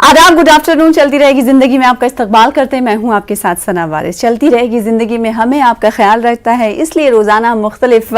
आदाब, good afternoon. चलती रहेगी जिंदगी में आपका इस्तकबाल करते हैं। मैं हूं आपके साथ सना वारिस। चलती रहेगी जिंदगी में हमें आपका ख्याल रखता है, इसलिए रोजाना मुख्तलिफ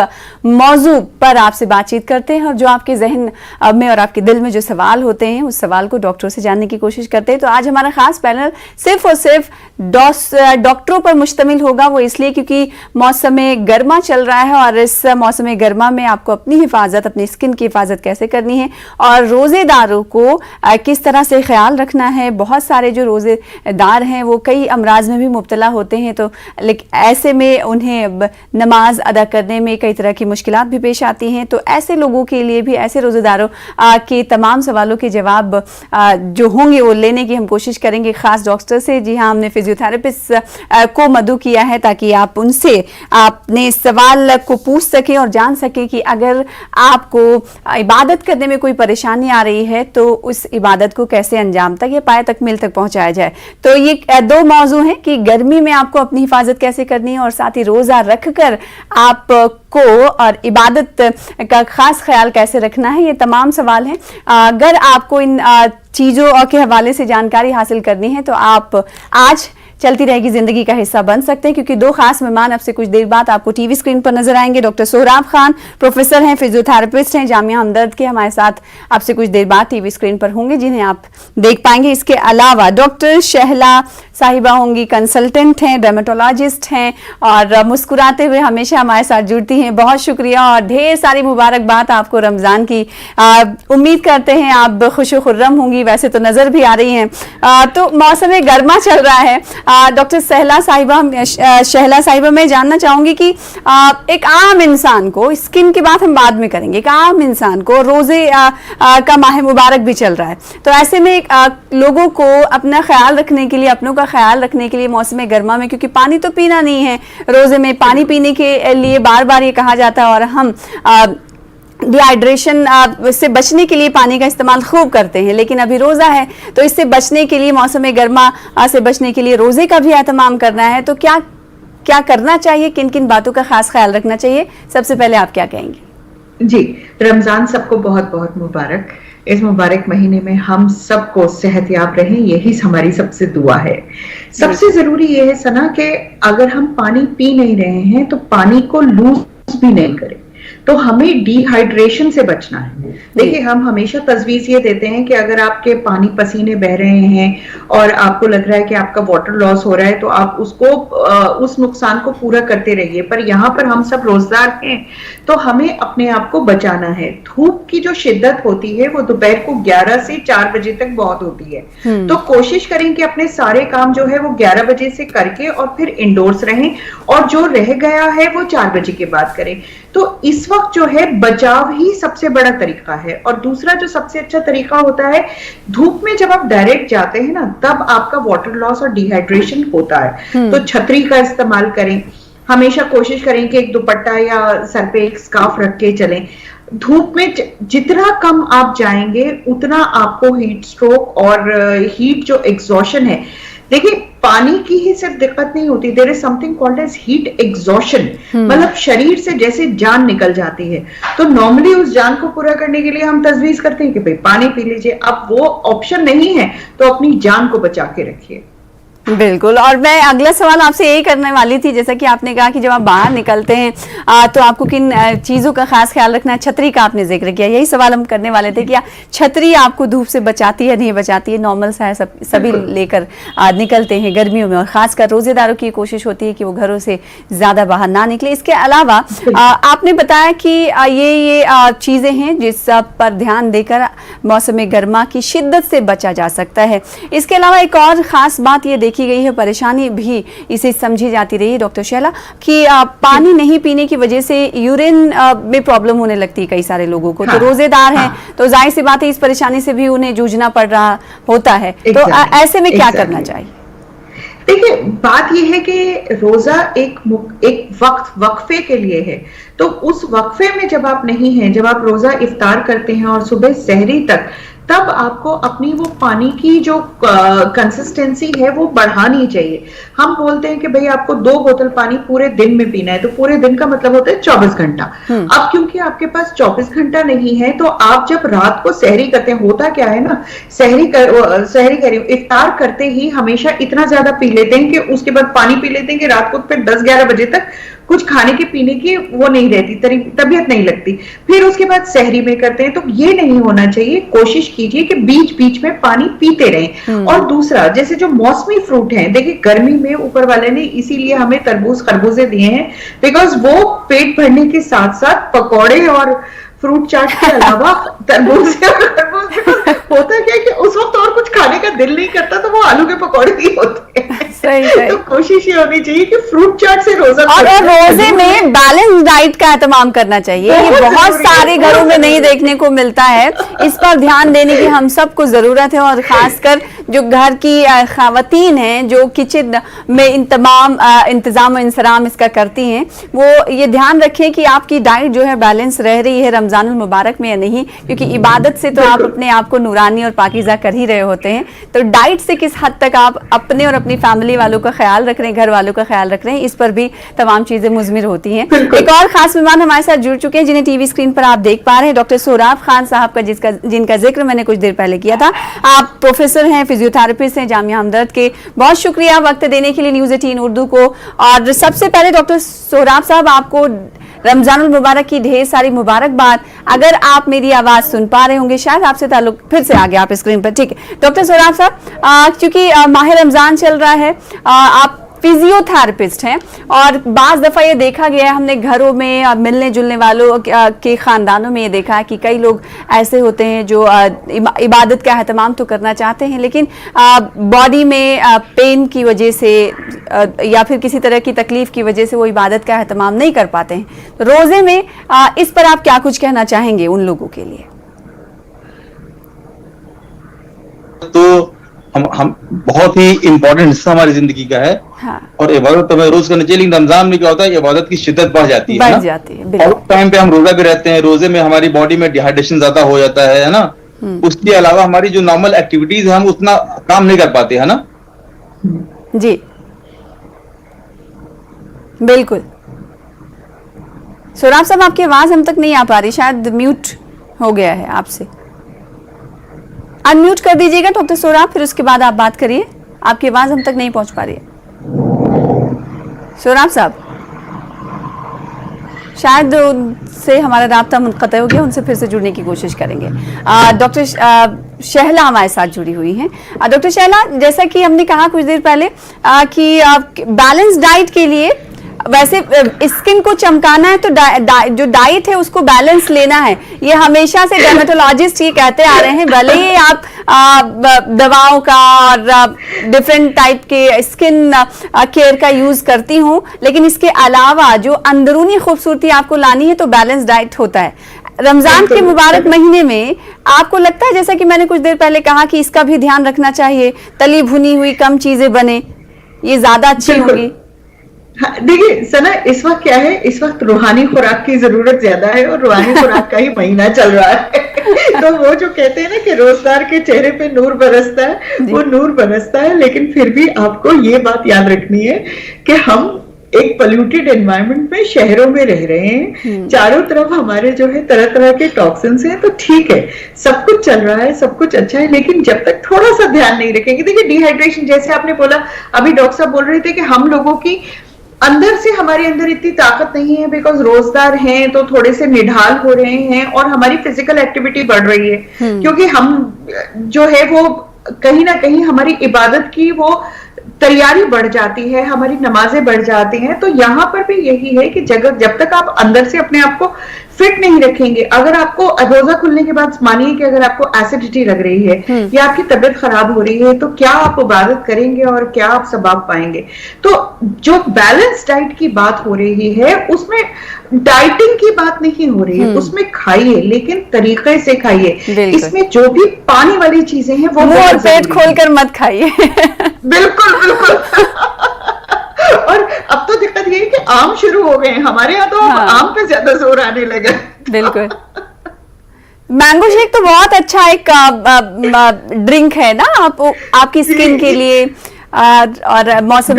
मौजू पर आपसे बातचीत करते हैं और जो आपके जहन में और आपके दिल में जो सवाल होते हैं उस सवाल को डॉक्टरों से जानने की कोशिश करते हैं। तो आज हमारा खास पैनल सिर्फ और सिर्फ डॉक्टरों पर मुश्तमिल होगा। वो इसलिए क्योंकि मौसम गर्मा चल रहा है और इस मौसम गर्मा में आपको अपनी हिफाजत, अपनी स्किन की हिफाजत कैसे करनी है और रोजेदारों को किस तरह से ख्याल रखना है। बहुत सारे जो रोजेदार हैं वो कई अमराज में भी मुब्तला होते हैं, तो लेकिन ऐसे में उन्हें नमाज अदा करने में कई तरह की मुश्किलात भी पेश आती हैं। तो ऐसे लोगों के लिए भी, ऐसे रोजेदारों के तमाम सवालों के जवाब जो होंगे वो लेने की हम कोशिश करेंगे खास डॉक्टर से। जी हाँ, हमने फिजियोथेरेपिस्ट को मदऊ किया है ताकि आप उनसे अपने सवाल को पूछ सकें और जान सकें कि अगर आपको इबादत करने में कोई परेशानी आ रही है तो उस इबादत को कैसे अंजाम तक या पाए तकमील तक पहुंचाया जाए। तो ये दो मौजू हैं कि गर्मी में आपको अपनी हिफाजत कैसे करनी है और साथ ही रोजा रखकर आपको और इबादत का खास ख्याल कैसे रखना है। ये तमाम सवाल हैं। अगर आपको इन चीजों के हवाले से जानकारी हासिल करनी है तो आप आज चलती रहेगी जिंदगी का हिस्सा बन सकते हैं, क्योंकि दो खास मेहमान अब से कुछ देर बाद आपको टीवी स्क्रीन पर नजर आएंगे। डॉक्टर सोहराब खान प्रोफेसर हैं, फिजियोथेरेपिस्ट हैं, जामिया हमदर्द के हमारे साथ अब से कुछ देर बाद टीवी स्क्रीन पर होंगे, जिन्हें आप देख पाएंगे। इसके अलावा डॉक्टर शहला साहिबा होंगी, कंसल्टेंट हैं, डर्मेटोलॉजिस्ट हैं और मुस्कुराते हुए हमेशा हमारे साथ जुड़ती हैं। बहुत शुक्रिया और ढेर सारी मुबारकबाद आपको रमजान की। उम्मीद करते हैं आप खुश खुर्रम होंगी, वैसे तो नजर भी आ रही हैं। तो मौसम गर्मा चल रहा है। डॉक्टर शहला साहिबा, मैं जानना चाहूंगी कि एक आम इंसान को, स्किन की बात हम बाद में करेंगे, एक आम इंसान को रोजे का माह मुबारक भी चल रहा है, तो ऐसे में लोगों को अपना ख्याल रखने के लिए, अपनों का ख्याल रखने के लिए मौसम गर्मा में, क्योंकि पानी तो पीना नहीं है, रोजे में पानी पीने के लिए बार बार ये कहा जाता है और हम डिहाइड्रेशन से बचने के लिए पानी का इस्तेमाल खूब करते हैं, लेकिन अभी रोज़ा है तो इससे बचने के लिए, मौसम गर्मा से बचने के लिए रोज़े का भी एहतमाम करना है। तो क्या क्या करना चाहिए, किन किन बातों का खास ख्याल रखना चाहिए, सबसे पहले आप क्या कहेंगे? जी, रमजान सबको बहुत बहुत मुबारक। इस मुबारक महीने में हम सबको सेहतयाब रहें, यही हमारी सबसे दुआ है। सबसे जरूरी ये है सना कि अगर हम पानी पी नहीं रहे हैं तो पानी को लूज भी नहीं करें, तो हमें डिहाइड्रेशन से बचना है। देखिए, हम हमेशा तजवीज ये देते हैं कि अगर आपके पानी पसीने बह रहे हैं और आपको लग रहा है कि आपका वाटर लॉस हो रहा है तो आप उसको उस नुकसान को पूरा करते रहिए, पर यहाँ पर हम सब रोजगार हैं तो हमें अपने आप को बचाना है। धूप की जो शिद्दत होती है वो दोपहर को 11 से 4 बजे तक बहुत होती है, तो कोशिश करें कि अपने सारे काम जो है वो 11 बजे से करके और फिर इंडोर्स रहें और जो रह गया है वो 4 बजे के बाद करें। तो इस वक्त जो है बचाव ही सबसे बड़ा तरीका है। और दूसरा जो सबसे अच्छा तरीका होता है, धूप में जब आप डायरेक्ट जाते हैं ना तब आपका वाटर लॉस और डिहाइड्रेशन होता है, तो छतरी का इस्तेमाल करें। हमेशा कोशिश करें कि एक दुपट्टा या सर पे एक स्कार्फ रख के चलें। धूप में जितना कम आप जाएंगे उतना आपको हीट स्ट्रोक और हीट जो एग्जॉशन है, देखिए पानी की ही सिर्फ दिक्कत नहीं होती, there is something called as heat exhaustion, मतलब शरीर से जैसे जान निकल जाती है। तो नॉर्मली उस जान को पूरा करने के लिए हम तजवीज करते हैं कि भाई पानी पी लीजिए। अब वो ऑप्शन नहीं है तो अपनी जान को बचा के रखिए। बिल्कुल। और मैं अगला सवाल आपसे यही करने वाली थी, जैसा कि आपने कहा कि जब आप बाहर निकलते हैं तो आपको किन चीज़ों का खास ख्याल रखना है। छतरी का आपने जिक्र किया, यही सवाल हम करने वाले थे कि छतरी आपको धूप से बचाती है, नहीं बचाती है? नॉर्मल सा है, सभी लेकर निकलते हैं गर्मियों में और खासकर रोजेदारों की कोशिश होती है कि वो घरों से ज़्यादा बाहर ना निकले। इसके अलावा आपने बताया कि ये चीज़ें हैं जिस पर ध्यान देकर मौसम गर्मा की शिद्दत से बचा जा सकता है। इसके अलावा एक और ख़ास बात ये देखी गई है, परेशानी भी इसे समझी जाती रही है डॉक्टर शैला, कि पानी नहीं पीने की वजह से यूरिन में प्रॉब्लम होने लगती है कई सारे लोगों को। तो रोजेदार हैं तो जाहिर सी बात है इस परेशानी से भी उन्हें जूझना पड़ रहा होता है। तो ऐसे में क्या करना चाहिए? देखिए, बात यह है कि रोजा एक वक्फे के लिए है, तो उस वक्फे में जब आप नहीं हैं, जब आप रोजा इफ्तार करते हैं और सुबह सहरी तक, तब आपको अपनी वो पानी की जो कंसिस्टेंसी है वो बढ़ानी चाहिए। हम बोलते हैं कि भाई आपको 2 बोतल पानी पूरे दिन में पीना है, तो पूरे दिन का मतलब होता है 24 घंटा। अब क्योंकि आपके पास 24 घंटा नहीं है, तो आप जब रात को सहरी करते हैं, होता क्या है ना, सहरी कह रही हूँ, इफ्तार करते ही हमेशा इतना ज्यादा पी लेते हैं कि उसके बाद पानी पी लेते हैं कि रात को फिर 10-11 बजे तक कुछ खाने के पीने की वो नहीं रहती, तबीयत नहीं लगती, फिर उसके बाद सहरी में करते हैं। तो ये नहीं होना चाहिए। कोशिश कीजिए कि बीच बीच में पानी पीते रहें। और दूसरा, जैसे जो मौसमी फ्रूट हैं, देखिए गर्मी में ऊपर वाले ने इसीलिए हमें तरबूज खरबूजे दिए हैं, बिकॉज वो पेट भरने के साथ साथ पकौड़े और फ्रूट चाट के अलावा तरबूज होता क्या है कि उस वक्त और कुछ खाने का दिल नहीं करता, तो वो आलू के पकौड़े ही होते हैं। सही। तो कोशिश ये होनी चाहिए कि फ्रूट चाट से रोजा, और रोजे में बैलेंस डाइट का एहतमाम करना चाहिए। ये बहुत सारे घरों में नहीं देखने को मिलता है। इस पर ध्यान देने की हम सबको जरूरत है, और खासकर जो घर की खवातीन हैं जो किचन में इन तमाम इंतजाम और इंसराम इसका करती हैं, वो ये ध्यान रखें कि आपकी डाइट जो है बैलेंस रह रही है रमजानुल मुबारक में या नहीं, क्योंकि इबादत से तो आप अपने आप को नूरानी और पाकीज़ा कर ही रहे होते हैं। तो डाइट से किस हद तक आप अपने और अपनी फैमिली वालों का ख्याल रख रहे हैं, घर वालों का ख्याल रख रहे हैं, इस पर भी तमाम चीजें मुज़मिर होती हैं। एक और खास मेहमान हमारे साथ जुड़ चुके हैं, जिन्हें टीवी स्क्रीन पर आप देख पा रहे हैं, डॉक्टर सोहराब खान साहब का, जिनका जिक्र मैंने कुछ देर पहले किया था। आप प्रोफेसर हैं, फिजियोथेरेपिस्ट हैं जामिया हमदर्द के। बहुत शुक्रिया वक्त देने के लिए न्यूज़ 18 उर्दू को। और सबसे पहले डॉक्टर सोहराब साहब, आपको रमजानुल मुबारक की ढेर सारी मुबारकबाद। अगर आप मेरी आवाज सुन पा रहे होंगे, शायद आपसे ताल्लुक, फिर से आ गया आप स्क्रीन पर, ठीक है। डॉक्टर सोहराब साहब, क्योंकि माह रमजान चल रहा है, आप फिजियोथेरेपिस्ट हैं, और बाज दफ़ा ये देखा गया है हमने घरों में मिलने जुलने वालों के ख़ानदानों में ये देखा है कि कई लोग ऐसे होते हैं जो इबादत का एहतमाम तो करना चाहते हैं, लेकिन बॉडी में पेन की वजह से या फिर किसी तरह की तकलीफ की वजह से वो इबादत का एहतमाम नहीं कर पाते हैं। तो रोज़े में इस पर आप क्या कुछ कहना चाहेंगे उन लोगों के लिए? तो हम बहुत ही इंपॉर्टेंट हिस्सा हमारी जिंदगी का है। हाँ। और इबादत तो हमें रोज करनी चाहिए, लेकिन रमजान में क्या होता है, इबादत की शिद्दत बढ़ जाती है, और टाइम पे हम रोजा भी रहते हैं, रोजे में हमारी बॉडी में डिहाइड्रेशन ज्यादा हो जाता है ना। उसके अलावा हमारी जो नॉर्मल एक्टिविटीज है, हम उतना काम नहीं कर पाते, है ना जी। बिल्कुल। सोहराब साहब, आपकी आवाज हम तक नहीं आ पा रही, शायद म्यूट हो गया है आपसे। अनम्यूट कर दीजिएगा डॉक्टर सोहराब, फिर उसके बाद आप बात करिए। आपकी आवाज हम तक नहीं पहुंच पा रही है सोहराब साहब। शायद उनसे हमारा राब्ता मुनक़ता हो गया, उनसे फिर से जुड़ने की कोशिश करेंगे। डॉक्टर शहला हमारे साथ जुड़ी हुई हैं। डॉक्टर शहला, जैसा कि हमने कहा कुछ देर पहले कि बैलेंस डाइट के लिए, वैसे स्किन को चमकाना है तो जो डाइट है उसको बैलेंस लेना है, ये हमेशा से डर्मेटोलॉजिस्ट ये कहते आ रहे हैं। भले ही आप दवाओं का और डिफरेंट टाइप के स्किन केयर का यूज करती हूँ, लेकिन इसके अलावा जो अंदरूनी खूबसूरती आपको लानी है तो बैलेंस डाइट होता है। रमजान के मुबारक महीने में आपको लगता है, जैसा कि मैंने कुछ देर पहले कहा, कि इसका भी ध्यान रखना चाहिए, तली भुनी हुई कम चीजें बने, ये ज्यादा अच्छी होगी? हाँ, देखिए सना, इस वक्त क्या है, इस वक्त रूहानी खुराक की जरूरत ज्यादा है, और रूहानी खुराक का ही महीना चल रहा है। तो वो जो कहते हैं ना कि रोजगार के चेहरे पे नूर बरसता है, वो नूर बरसता है, लेकिन फिर भी आपको ये बात याद रखनी है कि हम एक पोल्यूटेड एनवायरनमेंट में शहरों में रह रहे हैं, चारों तरफ हमारे जो है तरह तरह के टॉक्सिन्स हैं। तो ठीक है, सब कुछ चल रहा है, सब कुछ अच्छा है, लेकिन जब तक थोड़ा सा ध्यान नहीं रखेंगे, देखिए डिहाइड्रेशन, जैसे आपने बोला, अभी डॉक्टर साहब बोल रहे थे कि हम लोगों की अंदर से, हमारे अंदर इतनी ताकत नहीं है, बिकॉज रोजगार हैं तो थोड़े से निढाल हो रहे हैं, और हमारी फिजिकल एक्टिविटी बढ़ रही है, क्योंकि हम जो है वो कहीं ना कहीं हमारी इबादत की वो तैयारी बढ़ जाती है, हमारी नमाजें बढ़ जाती हैं। तो यहाँ पर भी यही है कि जब तक आप अंदर से अपने आप को फिट नहीं रखेंगे, अगर आपको रोजा खुलने के बाद मानिए कि अगर आपको एसिडिटी लग रही है या आपकी तबीयत खराब हो रही है, तो क्या आप इबादत करेंगे और क्या आप सवाब पाएंगे? तो जो बैलेंस डाइट की बात हो रही है, उसमें डाइटिंग की बात नहीं हो रही है, उसमें खाइए, लेकिन तरीके से खाइए। इसमें जो भी पानी वाली चीजें हैं वो पेट खोलकर मत खाइए। बिल्कुल बिल्कुल। और अब तो दिक्कत ये है कि आम शुरू हो गए हैं हमारे यहाँ, तो आम पे ज्यादा जोर आने लगा। बिल्कुल। मैंगो शेक तो बहुत अच्छा एक ड्रिंक है ना, आपकी स्किन के लिए और मौसम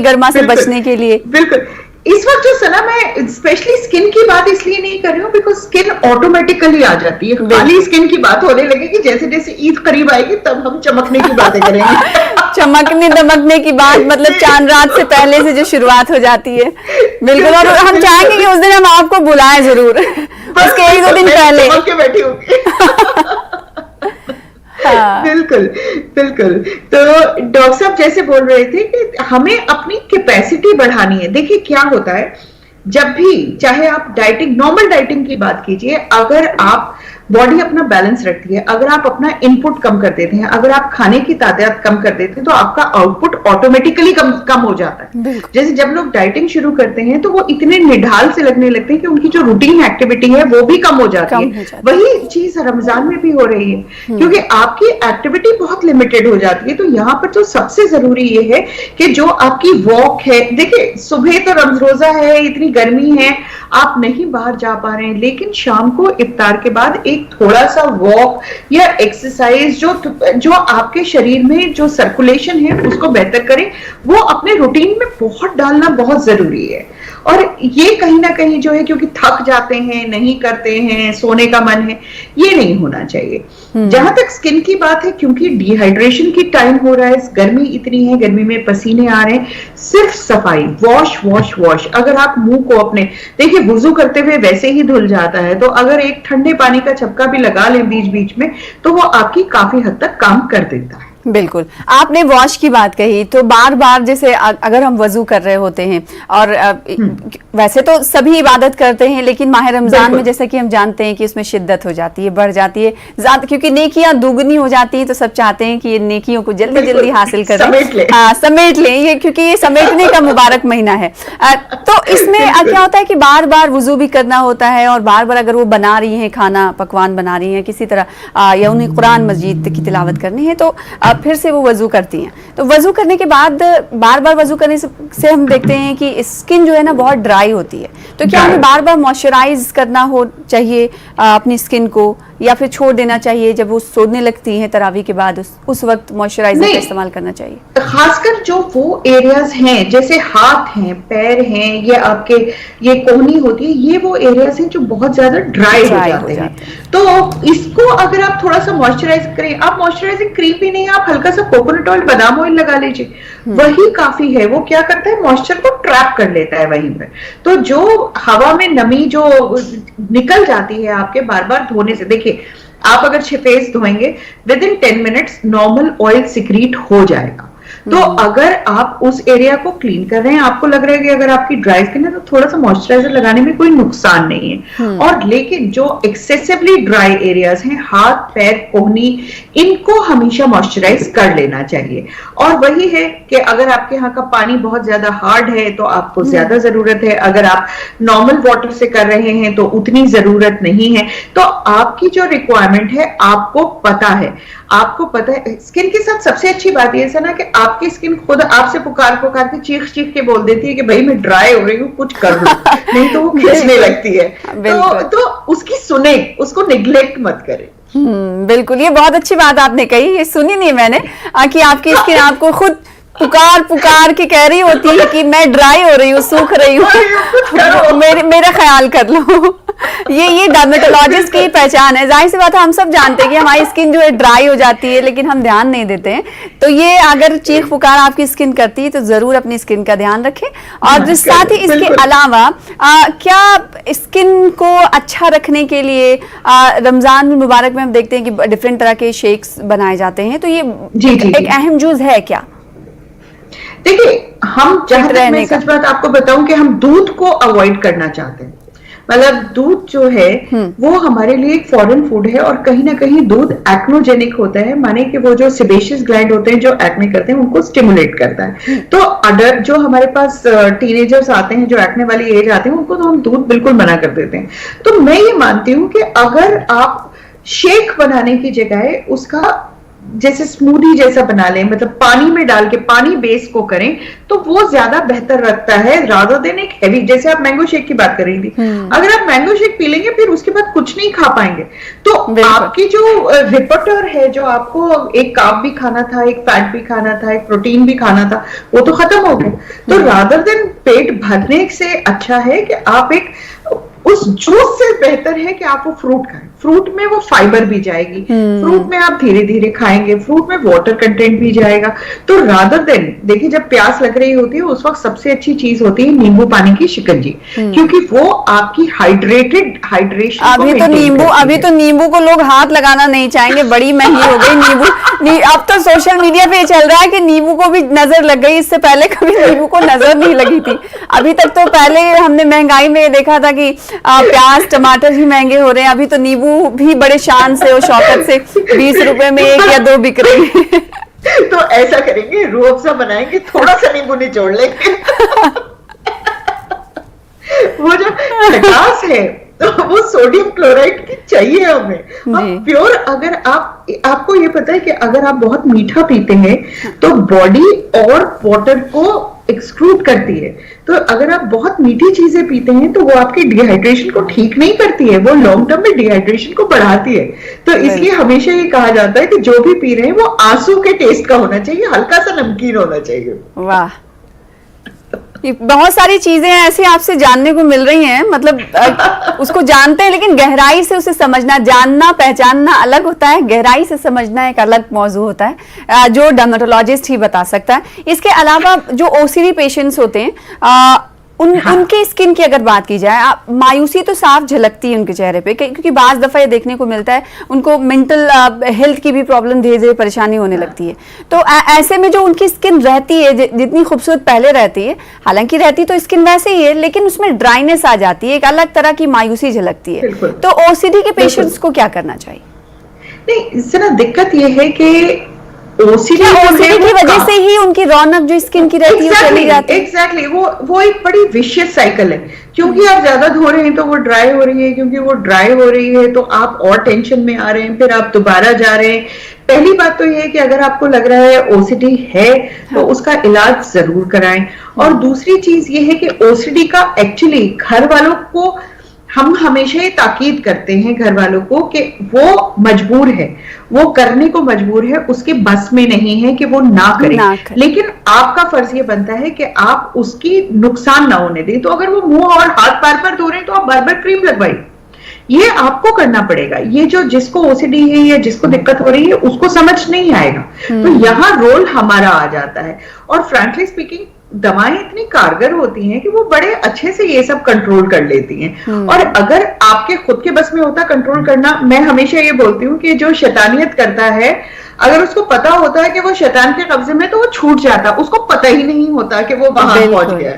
गर्मा से बचने के लिए। बिल्कुल। इस वक्त जो सना मैं स्पेशली स्किन की बात इसलिए नहीं कर रही हूँ बिकॉज स्किन ऑटोमेटिकली आ जाती है, खाली स्किन की बात होने लगेगी जैसे जैसे ईद करीब आएगी तब हम चमकने की बातें करेंगे। चमकने दमकने की बात मतलब चांद रात से पहले से जो शुरुआत हो जाती है। बिल्कुल, और हम चाहेंगे कि उस दिन हम आपको बुलाएं जरूर, उसके 1-2 दिन पहले बैठी होंगी। हाँ। बिल्कुल बिल्कुल। तो डॉक्टर साहब जैसे बोल रहे थे कि हमें अपनी कैपेसिटी बढ़ानी है। देखिए क्या होता है, जब भी चाहे आप डाइटिंग, नॉर्मल डाइटिंग की बात कीजिए, अगर आप बॉडी अपना बैलेंस रखती है, अगर आप अपना इनपुट कम कर देते हैं, अगर आप खाने की तादाद कम कर देते हैं तो आपका आउटपुट ऑटोमेटिकली कम हो जाता है। जैसे जब लोग डाइटिंग शुरू करते हैं तो वो इतने निढाल से लगने लगते हैं कि उनकी जो रूटीन एक्टिविटी है वो भी कम हो जाती है। वही चीज रमजान में भी हो रही है क्योंकि आपकी एक्टिविटी बहुत लिमिटेड हो जाती है। तो यहाँ पर तो सबसे जरूरी ये है कि जो आपकी वॉक है, देखिए सुबह तो रोजा है, इतनी गर्मी है, आप नहीं बाहर जा पा रहे हैं, लेकिन शाम को इफ्तार के बाद एक थोड़ा सा वॉक या एक्सरसाइज जो आपके शरीर में जो सर्कुलेशन है उसको बेहतर करे, वो अपने रूटीन में बहुत डालना बहुत जरूरी है। और ये कहीं ना कहीं जो है, क्योंकि थक जाते हैं, नहीं करते हैं, सोने का मन है, ये नहीं होना चाहिए। जहां तक स्किन की बात है, क्योंकि डिहाइड्रेशन की टाइम हो रहा है, गर्मी इतनी है, गर्मी में पसीने आ रहे हैं, सिर्फ सफाई, वॉश वॉश वॉश। अगर आप मुंह को अपने, देखिए वुजू करते हुए वैसे ही धुल जाता है, तो अगर एक ठंडे पानी का झपका भी लगा लें बीच बीच में तो वो आपकी काफी हद तक काम कर देता है। बिल्कुल, आपने वॉश की बात कही तो बार बार जैसे अगर हम वजू कर रहे होते हैं और वैसे तो सभी इबादत करते हैं, लेकिन माह रमजान में जैसा कि हम जानते हैं कि उसमें शिद्दत हो जाती है, बढ़ जाती है ज्यादा, क्योंकि नेकियां दुगनी हो जाती है, तो सब चाहते हैं कि ये नेकियों को जल्दी जल्दी हासिल करें, समेट लें ये, क्योंकि ये समेटने का मुबारक महीना है। तो इसमें क्या होता है कि बार बार वजू भी करना होता है, और बार बार अगर वो बना रही है, खाना पकवान बना रही है किसी तरह, या उन्हें कुरान मजीद की तिलावत करनी है, तो फिर से वो वजू करती हैं। तो वजू करने के बाद बार बार वजू करने से हम देखते हैं कि स्किन जो है ना बहुत ड्राई होती है। तो क्या हमें बार बार मॉइस्चराइज करना हो चाहिए अपनी स्किन को, या फिर छोड़ देना चाहिए जब वो सोने लगती हैं तरावी के बाद, उस वक्त मॉइस्चराइजर का इस्तेमाल करना चाहिए? खासकर जो वो एरियाज हैं, जैसे हाथ हैं, पैर हैं, ये आपके ये कोहनी होती है, ये वो एरियाज हैं जो बहुत ज्यादा ड्राई हो जाते हैं। तो इसको अगर आप थोड़ा सा मॉइस्चराइज करें, आप मॉइस्चराइजिंग क्रीम भी नहीं, आप हल्का सा कोकोनट ऑयल, बादाम ऑयल लगा लीजिए, वही काफी है। वो क्या करता है, मॉइस्चर को ट्रैप कर लेता है वहीं पर। तो जो हवा में नमी जो निकल जाती है आपके बार बार धोने से, देखिए आप अगर फेस धोएंगे with in 10 minutes normal oil secrete हो जाएगा। तो अगर आप उस एरिया को क्लीन कर रहे हैं, आपको लग रहा है कि अगर आपकी ड्राई स्किन है तो थोड़ा सा मॉइस्चराइजर लगाने में कोई नुकसान नहीं है। और लेकिन जो एक्सेसिवली ड्राई एरियाज हैं, हाथ, पैर, कोहनी, इनको हमेशा मॉइस्चराइज कर लेना चाहिए। और वही है कि अगर आपके यहाँ का पानी बहुत ज्यादा हार्ड है तो आपको ज्यादा जरूरत है, अगर आप नॉर्मल वाटर से कर रहे हैं तो उतनी जरूरत नहीं है। तो आपकी जो रिक्वायरमेंट है आपको पता है, आपको पता है। स्किन के साथ सबसे अच्छी बात यह है ना कि आपकी स्किन खुद आपसे पुकार के चीख के बोल देती है कि भाई मैं ड्राई हो रही हूँ, कुछ कर लो, नहीं तो वो खींचने लगती है। तो उसकी सुने, उसको निग्लेक्ट मत करें। बिल्कुल, ये बहुत अच्छी बात आपने कही, ये सुनी नहीं मैंने, कि आपकी स्किन आपको खुद पुकार के कह रही होती है कि मैं ड्राई हो रही हूँ, सूख रही हूँ, मेरा ख्याल कर लो। ये डर्मेटोलॉजिस्ट की पहचान है। जाहिर सी बात है, हम सब जानते हैं कि हमारी स्किन जो है ड्राई हो जाती है, लेकिन हम ध्यान नहीं देते हैं। तो ये अगर चीख पुकार आपकी स्किन करती है तो जरूर अपनी स्किन का ध्यान रखें। और साथ ही इसके अलावा क्या स्किन को अच्छा रखने के लिए रमजान मुबारक में हम देखते हैं कि डिफरेंट तरह के शेक्स बनाए जाते हैं, तो ये एक अहम जूज है क्या? देखिए, हम जहां तक मैं सच बात आपको बताऊं कि हम दूध को अवॉइड करना चाहते हैं। मतलब दूध जो है वो हमारे लिए एक फॉरेन फूड है, और कहीं ना कहीं दूध एक्नोजेनिक होता है, माने कि वो जो सेबेशियस ग्लैंड होते हैं जो एक्ने करते हैं उनको स्टिमुलेट करता है। तो अडर जो हमारे पास टीनेजर्स आते हैं, जो एक्ने वाली एज आते हैं, उनको तो हम दूध बिल्कुल मना कर देते हैं। तो मैं ये मानती हूं कि अगर आप शेक बनाने की जगह उसका जैसे स्मूदी जैसा बना लें, मतलब पानी में डाल के पानी बेस को करें, तो वो ज्यादा बेहतर रखता है रादर देन एक हैवी। जैसे आप मैंगो शेक की बात कर रही थी, अगर आप मैंगो शेक पी लेंगे फिर उसके बाद कुछ नहीं खा पाएंगे, तो आपकी जो रिपर्टर है, जो आपको एक कार्ब भी खाना था, एक फैट भी खाना था, एक प्रोटीन भी खाना था, वो तो खत्म हो गया। तो रादर देन पेट भरने से अच्छा है कि आप एक उस जूस से बेहतर है कि आप वो फ्रूट खाएं। फ्रूट में वो फाइबर भी जाएगी, फ्रूट में आप धीरे धीरे खाएंगे, फ्रूट में वाटर कंटेंट भी जाएगा। तो रादर देन, देखिए जब प्यास लग रही होती है उस वक्त सबसे अच्छी चीज होती है नींबू पानी की शिकंजी, क्योंकि वो आपकी हाइड्रेशन। अभी तो नींबू को लोग हाथ लगाना नहीं चाहेंगे, बड़ी महंगी हो गई नींबू। अब तो सोशल मीडिया पे चल रहा है कि नींबू को भी नजर लग गई, इससे पहले कभी नींबू को नजर नहीं लगी थी। अभी तक तो पहले हमने महंगाई में देखा था कि प्याज टमाटर ही महंगे हो रहे हैं, अभी तो नींबू भी बड़े शान से और शौकत से 20 रुपए में 1 या 2 बिक रही है। तो ऐसा करेंगे, रूह अफ़ज़ा बनाएंगे, थोड़ा सा नींबू निचोड़ लेंगे। वो जो खटास है तो वो सोडियम क्लोराइड की चाहिए हमें। हम प्योर, अगर आपको ये पता है कि अगर आप बहुत मीठा पीते हैं तो बॉडी और वाटर को एक्सक्लूड करती है, तो अगर आप बहुत मीठी चीजें पीते हैं तो वो आपकी डिहाइड्रेशन को ठीक नहीं करती है, वो लॉन्ग टर्म में डिहाइड्रेशन को बढ़ाती है। तो इसलिए हमेशा ये कहा जाता है कि जो भी पी रहे हैं वो आंसू के टेस्ट का होना चाहिए, हल्का सा नमकीन होना चाहिए। वाह, बहुत सारी चीजें ऐसे आपसे जानने को मिल रही हैं, मतलब उसको जानते हैं लेकिन गहराई से उसे समझना, जानना पहचानना अलग होता है, गहराई से समझना एक अलग मौजू होता है, जो डर्मेटोलॉजिस्ट ही बता सकता है। इसके अलावा जो ओसीडी पेशेंट्स होते हैं, उनके स्किन की अगर बात की जाए, मायूसी तो साफ झलकती है उनके चेहरे पे, क्योंकि बाज दफा ये देखने को मिलता है उनको मेंटल हेल्थ की भी प्रॉब्लम धीरे धीरे परेशानी होने लगती है। तो ऐसे में जो उनकी स्किन रहती है, जितनी खूबसूरत पहले रहती है, हालांकि रहती तो स्किन वैसे ही है, लेकिन उसमें ड्राइनेस आ जाती है, एक अलग तरह की मायूसी झलकती है। तो ओसीडी के पेशेंट्स को क्या करना चाहिए? नहीं, इससे ना दिक्कत ये है कि ओसीडी की वजह से ही उनकी रौनक जो स्किन की रहती है चली जाती है। एग्जैक्टली, वो एक बड़ी विशियस साइकिल है, क्योंकि आप ज्यादा धो रहे हैं तो वो ड्राई हो रही है, क्योंकि वो ड्राई हो रही है तो आप और टेंशन में आ रहे हैं, फिर आप दोबारा जा रहे हैं। पहली बात तो ये है कि अगर आपको लग रहा है ओसीडी है तो उसका इलाज जरूर कराएं। और दूसरी चीज ये है कि ओसीडी का एक्चुअली घर वालों को हम हमेशा ये ताकीद करते हैं घर वालों को कि वो मजबूर है, वो करने को मजबूर है, उसके बस में नहीं है कि वो ना करे, लेकिन आपका फर्ज ये बनता है कि आप उसकी नुकसान ना होने दें। तो अगर वो मुंह और हाथ बार बार धो रहे हैं तो आप बार बार क्रीम लगवाइए, ये आपको करना पड़ेगा। ये जो जिसको ओसीडी है या जिसको दिक्कत हो रही है उसको समझ नहीं आएगा, तो यहाँ रोल हमारा आ जाता है। और फ्रैंकली स्पीकिंग, दवाएं इतनी कारगर होती हैं कि वो बड़े अच्छे से ये सब कंट्रोल कर लेती हैं। और अगर आपके खुद के बस में होता कंट्रोल करना, मैं हमेशा ये बोलती हूँ कि जो शैतानियत करता है, अगर उसको पता होता है कि वो शैतान के कब्जे में, तो वो छूट जाता, उसको पता ही नहीं होता कि वो वहां पहुंच गया।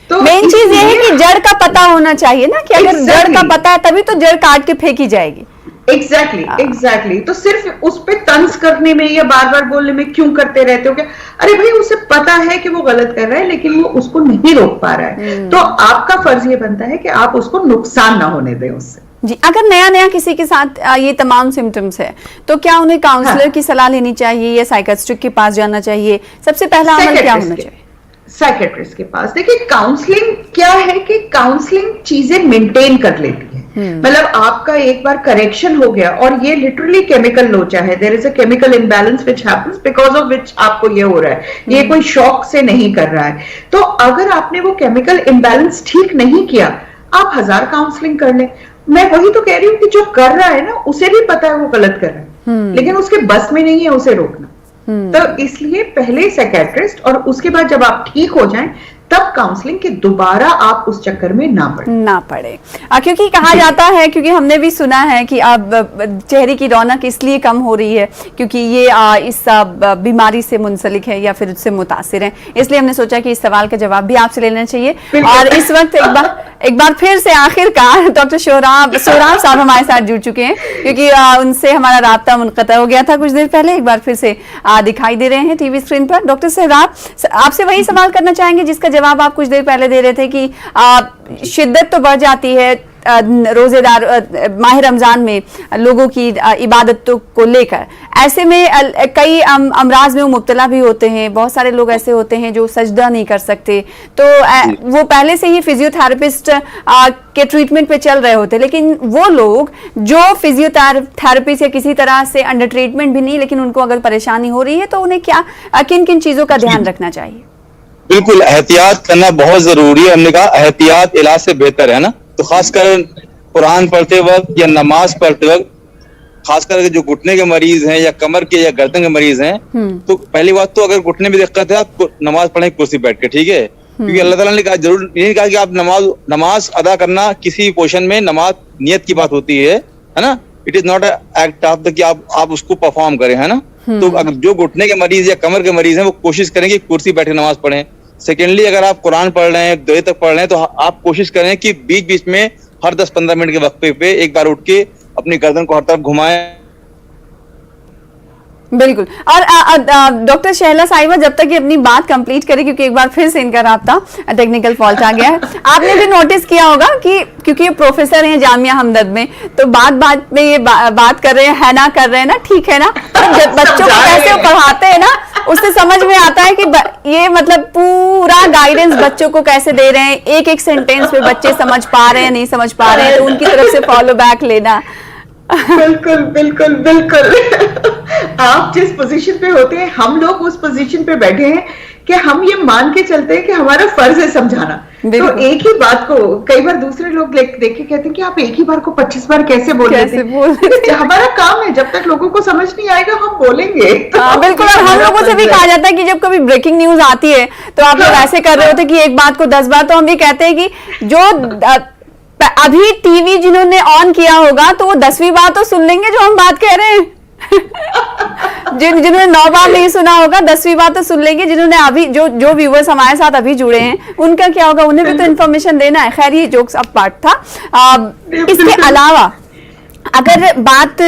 तो मेन चीज ये है कि जड़ का पता होना चाहिए ना, कि अगर जड़ का पता है तभी तो जड़ काट के फेंकी जाएगी। एग्जैक्टली। तो सिर्फ उस पे तंज करने में या बार बार बोलने में क्यों करते रहते हो? क्या, अरे भाई उसे पता है कि वो गलत कर रहा है लेकिन वो उसको नहीं रोक पा रहा है, तो आपका फर्ज ये बनता है कि आप उसको नुकसान ना होने दें उससे। जी, अगर नया किसी के साथ ये तमाम सिम्टम्स है तो क्या उन्हें काउंसलर की सलाह लेनी चाहिए या साइकियाट्रिस्ट के पास जाना चाहिए? सबसे पहला अमल क्या होना चाहिए? साइकियाट्रिस्ट के पास। देखिए, काउंसलिंग क्या है कि काउंसलिंग चीजें मेंटेन कर लेती है। मतलब आपका एक बार करेक्शन हो गया, और ये लिटरली केमिकल लोचा है, there is a chemical imbalance which happens because of which आपको ये हो रहा है, ये कोई शॉक से नहीं कर रहा है। तो अगर आपने वो केमिकल इम्बैलेंस ठीक नहीं किया, आप 1000 काउंसलिंग कर लें। मैं वही तो कह रही हूँ कि जो कर रहा है ना, उसे भी पता है वो गलत कर रहा है, लेकिन उसके बस में नहीं है उसे रोकना। तो इसलिए पहले साइकियाट्रिस्ट, और उसके बाद जब आप ठीक हो जाएं तब काउंसलिंग के दोबारा आप उस चक्कर में ना पड़े। क्योंकि कहा जाता है, क्योंकि हमने भी सुना है कि अब चेहरे की रौनक इसलिए कम हो रही है क्योंकि ये इस बीमारी से मुंसलिक है या फिर उससे मुतासिर है, इसलिए हमने सोचा कि इस सवाल का जवाब भी आपसे लेना चाहिए। और इस वक्त एक बार फिर से आखिरकार डॉक्टर सोहराब साहब हमारे साथ जुड़ चुके हैं, क्योंकि उनसे हमारा राब्ता मुनक़ता हो गया था कुछ देर पहले, एक बार फिर से दिखाई दे रहे हैं टीवी स्क्रीन पर। डॉक्टर सोहराब, आपसे वही सवाल करना चाहेंगे जिसका जवाब आप कुछ देर पहले दे रहे थे कि शिद्दत तो बढ़ जाती है, रोजेदार माह रमजान में लोगों की इबादतों को लेकर, ऐसे में कई अमराज में वो मुब्तला भी होते हैं। बहुत सारे लोग ऐसे होते हैं जो सजदा नहीं कर सकते, तो वो पहले से ही फिजियोथेरेपिस्ट के ट्रीटमेंट पे चल रहे होते, लेकिन वो लोग जो फिजियोथेरेपिस्ट या किसी तरह से अंडर ट्रीटमेंट भी नहीं, लेकिन उनको अगर परेशानी हो रही है तो उन्हें क्या किन किन चीजों का ध्यान रखना चाहिए? बिल्कुल, एहतियात करना बहुत जरूरी है। हमने कहा एहतियात इलाज से बेहतर है ना। तो खासकर कुरान पढ़ते वक्त या नमाज पढ़ते वक्त, खासकर जो घुटने के मरीज हैं या कमर के या गर्दन के मरीज हैं, तो पहली बात तो अगर घुटने में दिक्कत है आप नमाज पढ़ें कुर्सी बैठ के, ठीक है। क्योंकि अल्लाह ताला ने कहा, जरूर ये नहीं कहा कि आप नमाज अदा करना किसी पोर्शन में, नमाज नियत की बात होती है ना। It is not act of the कि आप उसको परफॉर्म करें, है ना। तो अगर जो घुटने के मरीज या कमर के मरीज हैं वो कोशिश करें कि कुर्सी बैठे नमाज पढ़ें। सेकेंडली, अगर आप कुरान पढ़ रहे हैं, देर तक पढ़ रहे हैं, तो आप कोशिश करें कि बीच बीच में हर 10-15 मिनट के वक्फे पे एक बार उठ के अपनी गर्दन को हर तरफ घुमाएं। बिल्कुल। और डॉक्टर शहला साहिबा जब तक ये अपनी बात कंप्लीट करे, क्योंकि एक बार फिर से इनका राब्ता टेक्निकल फॉल्ट आ गया है। आपने भी नोटिस किया होगा कि क्योंकि ये प्रोफेसर हैं जामिया हमदर्द में, तो बात में ये बात कर रहे हैं ना, कर रहे हैं ना, ठीक है ना। तो बच्चों को कैसे पढ़ाते हैं ना, उससे समझ में आता है कि ये मतलब पूरा गाइडेंस बच्चों को कैसे दे रहे हैं, एक एक सेंटेंस पे बच्चे समझ पा रहे हैं, नहीं समझ पा रहे हैं, तो उनकी तरफ से फॉलो बैक लेना। बिल्कुल बिल्कुल बिल्कुल। आप जिस पोजीशन पे होते हैं, हम लोग उस पोजीशन पे बैठे हैं कि हम ये मान के चलते हैं कि हमारा फर्ज है समझाना। तो एक ही बात को कई बार दूसरे लोग देख के कहते हैं कि आप एक ही बार को 25 बार कैसे बोल रहे थे। हमारा काम है, जब तक लोगों को समझ नहीं आएगा हम बोलेंगे। बिल्कुल। और हम लोगों से भी कहा जाता है कि जब कभी ब्रेकिंग न्यूज आती है तो आप लोग ऐसे कर रहे होते कि एक बात को 10 बार, तो हम भी कहते हैं कि जो अभी टीवी जिन्होंने ऑन किया होगा तो वो 10वीं बार तो सुन लेंगे जो हम बात कह रहे हैं। जिन्होंने 9 बार नहीं सुना होगा 10वीं बार तो सुन लेंगे। जिन्होंने अभी जो व्यूअर्स हमारे साथ अभी जुड़े हैं उनका क्या होगा, उन्हें भी तो इन्फॉर्मेशन देना है। खैर, ये जोक्स अब पार्ट था। इसके अलावा अगर बात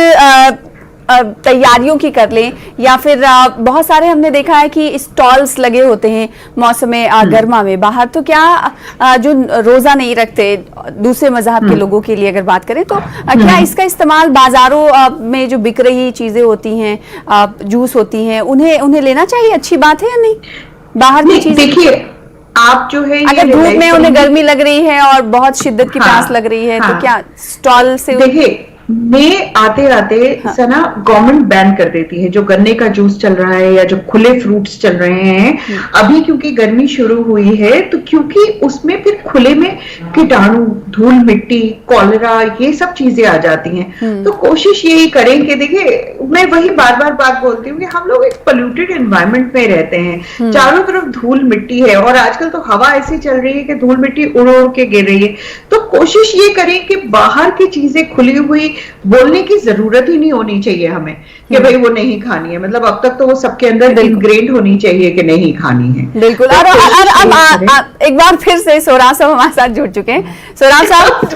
तैयारियों की कर लें, या फिर बहुत सारे हमने देखा है कि स्टॉल्स लगे होते हैं मौसम गर्मा में बाहर, तो क्या जो रोजा नहीं रखते दूसरे मजहब के लोगों के लिए अगर बात करें, तो क्या इसका इस्तेमाल बाजारों में जो बिक रही चीजें होती हैं, जूस होती हैं, उन्हें लेना चाहिए? अच्छी बात है या नहीं? बाहर की चीजें, देखिए आप जो है, अगर धूप में उन्हें गर्मी लग रही है और बहुत शिद्दत की प्यास लग रही है, तो क्या स्टॉल से देखिए में आते आते सना गवर्नमेंट बैन कर देती है। जो गन्ने का जूस चल रहा है या जो खुले फ्रूट्स चल रहे हैं अभी, क्योंकि गर्मी शुरू हुई है, तो क्योंकि उसमें फिर खुले में कीटाणु, धूल मिट्टी, कॉलेरा, ये सब चीजें आ जाती हैं। तो कोशिश यही करें कि देखिए, मैं वही बार बार बात बोलती हूँ कि हम लोग एक पोल्यूटेड एनवायरनमेंट में रहते हैं, चारों तरफ धूल मिट्टी है, और आजकल तो हवा ऐसी चल रही है कि धूल मिट्टी उड़ उड़ के गिर रही है। तो कोशिश ये करें कि बाहर की चीजें खुली हुई बोलने की जरूरत ही नहीं होनी चाहिए हमें कि भाई वो नहीं खानी है। मतलब अब तक तो वो सबके अंदर इनग्रेन्ड होनी चाहिए कि नहीं खानी है। बिल्कुल। और अब एक बार फिर से सोराब साहब हमारे साथ जुड़ चुके हैं। सोराब साहब,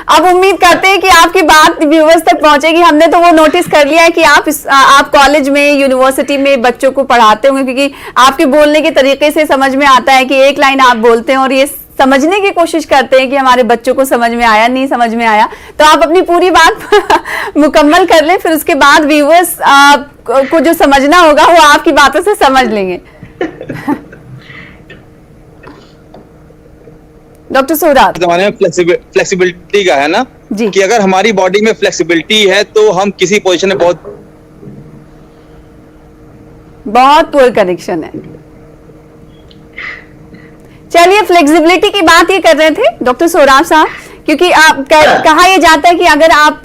अब उम्मीद करते हैं कि आपकी बात व्यूअर्स तक पहुंचेगी। हमने तो वो नोटिस कर लिया है कि आप कॉलेज में, यूनिवर्सिटी में बच्चों को पढ़ाते होंगे, क्योंकि आपके बोलने के तरीके से समझ में आता है कि एक लाइन आप बोलते हैं और ये समझने की कोशिश करते हैं कि हमारे बच्चों को समझ में आया, नहीं समझ में आया। तो आप अपनी पूरी बात मुकम्मल कर लें, फिर उसके बाद व्यूअर्स को जो समझना होगा वो आपकी बातों से समझ लेंगे। डॉक्टर सोराब, जमाने में फ्लेक्सिबिलिटी का है ना जी, कि अगर हमारी बॉडी में फ्लेक्सिबिलिटी है तो हम किसी पोजीशन में बहुत पुअर कनेक्शन है। चलिए, फ्लेक्सिबिलिटी की बात ये कर रहे थे डॉक्टर सोराब साहब, क्योंकि कहा यह जाता है कि अगर आप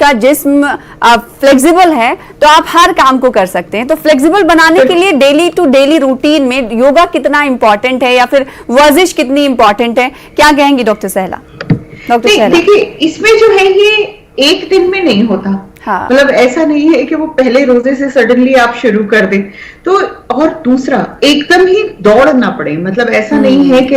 का जिस्म फ्लेक्सिबल है तो आप हर काम को कर सकते हैं। तो फ्लेक्सिबल बनाने के लिए डेली टू डेली रूटीन में योगा कितना इंपॉर्टेंट है, या फिर वर्जिश कितनी इंपॉर्टेंट है, क्या कहेंगे डॉक्टर सहला? डॉक्टर सहला, देखिए, इसमें जो है ये एक दिन में नहीं होता। मतलब ऐसा नहीं है कि वो पहले रोजे से सडनली आप शुरू कर दें। तो और दूसरा, एकदम ही दौड़ ना पड़े। मतलब ऐसा नहीं है कि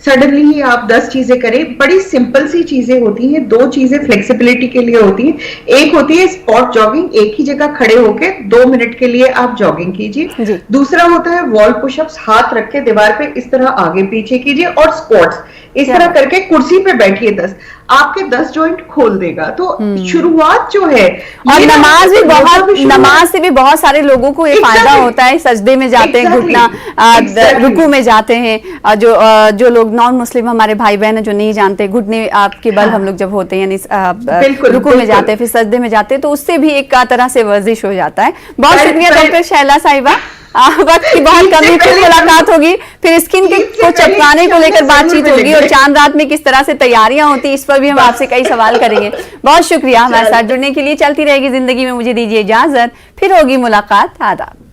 सडनली ही आप 10 चीजें करें। बड़ी सिंपल सी चीजें होती हैं। 2 चीजें फ्लेक्सिबिलिटी के लिए होती हैं। एक होती है स्पॉट जॉगिंग, एक ही जगह खड़े होके 2 मिनट के लिए आप जॉगिंग कीजिए। दूसरा होता है वॉल पुशअप्स, हाथ रख के दीवार पे इस तरह आगे पीछे कीजिए, और स्क्वाट्स इस तरह करके कुर्सी पे बैठिए 10। आपके 10 जॉइंट खोल देगा। तो शुरुआत जो है, और नमाज भी बहुत, नमाज से भी बहुत सारे लोगों को ये फायदा होता है। सजदे में जाते हैं, घुटना रुकू में जाते हैं। जो लोग नॉन मुस्लिम हमारे भाई बहन है जो नहीं जानते, घुटने आपके बल हम लोग जब होते हैं यानी रुकू में जाते हैं, फिर सजदे में जाते हैं, तो उससे भी एक तरह से वर्जिश हो जाता है। बहुत शुक्रिया डॉक्टर शैला साहिबा, वक्त की बहुत कमी, फिर मुलाकात होगी, फिर स्किन को चपकाने को लेकर बातचीत होगी, और चांद रात में किस तरह से तैयारियां होती, इस पर भी हम आपसे कई सवाल करेंगे। बहुत शुक्रिया हमारे साथ जुड़ने के लिए। चलती रहेगी जिंदगी में, मुझे दीजिए इजाजत, फिर होगी मुलाकात। आदाब।